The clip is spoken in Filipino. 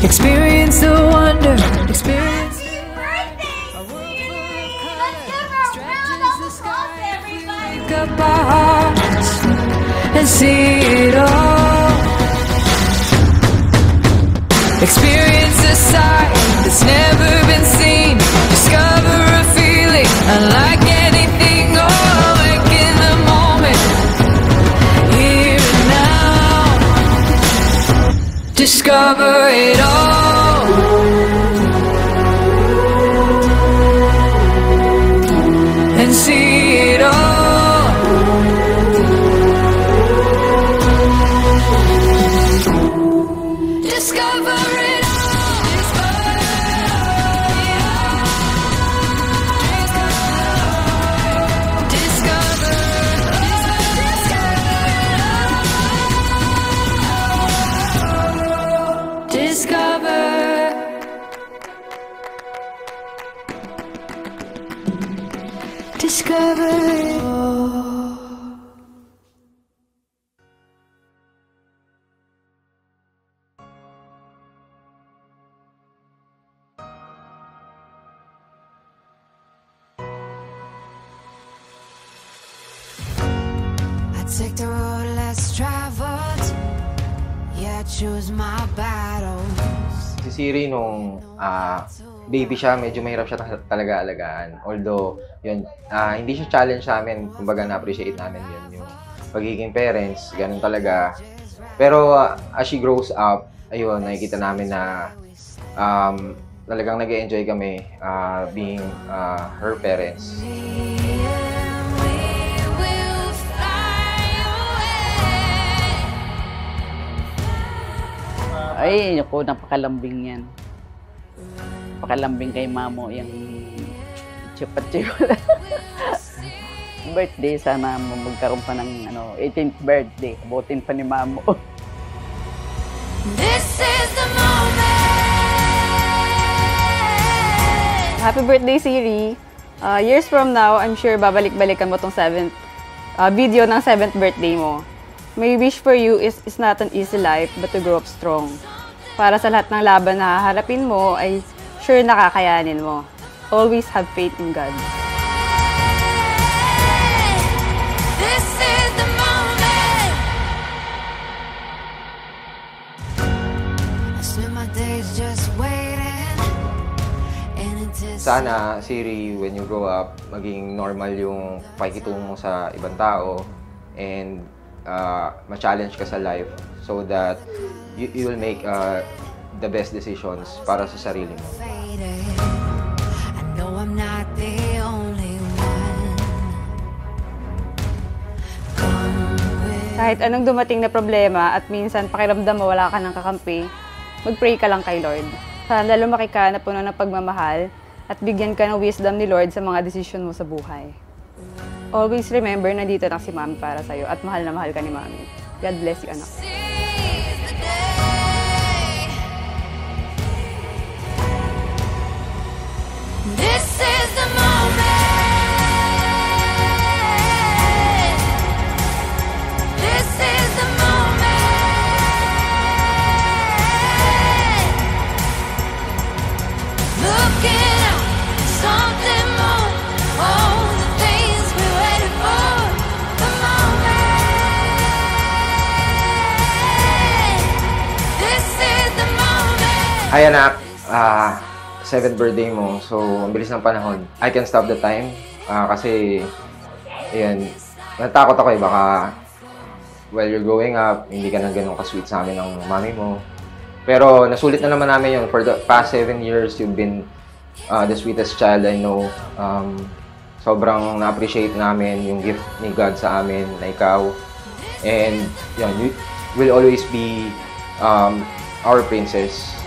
Experience the wonder, experience the wake up our hearts and see it all. Experience a sight that's never been seen. Discover a feeling unlike anything. Oh, awake in the moment, here and now. Discover it all. And see it all. Discover it all. Discover it all. Take the road less traveled. Yeah, choose my battles. Si Siri nung baby siya, medyo mahirap siya talaga alagaan. Although, yun, hindi siya challenge sa amin. Kumbaga, na-appreciate namin yun. Yung pagiging parents, ganun talaga. Pero as she grows up, ayun, nakikita namin na talagang nag-enjoy kami being her parents. Ay, ako, napakalambing yan. Napakalambing kay Mamo yung chupat-chupat. Birthday, sana magkaroon pa ng 18th birthday. Abutin pa ni Mamo. This is the moment. Happy birthday, Siri. Years from now, I'm sure babalik-balikan mo tong 7th video ng 7th birthday mo. My wish for you is not an easy life, but to grow up strong. Para sa lahat ng laban na haharapin mo, ay sure nakakayanin mo. Always have faith in God. This is the moment. I spend my days just waiting. Sana, Siri, when you grow up, maging normal yung pakikitungo mo sa ibang tao and ma-challenge ka sa life so that you will make the best decisions para sa sarili mo. I know I'm not the only one. Kahit anong dumating na problema at minsan pakiramdam mo wala ka ng kakampi, mag-pray ka lang kay Lord. Sana lumaki ka na puno ng pagmamahal at bigyan ka ng wisdom ni Lord sa mga desisyon mo sa buhay. Always remember na dito lang si Mami para sa'yo at mahal na mahal ka ni Mami. God bless you, anak. This is the moment. This is the moment. Looking out, something more. Oh, the things we waited for. The moment. This is the moment. Hi anak, 7th birthday mo, so ang bilis ng panahon. I can stop the time kasi ayan, natakot ako baka while you're growing up, hindi ka na ganun ka-sweet sa amin ng mami mo. Pero nasulit na naman namin yun. For the past 7 years, you've been the sweetest child I know. Sobrang na-appreciate namin yung gift ni God sa amin na ikaw. And yun, you will always be our princess.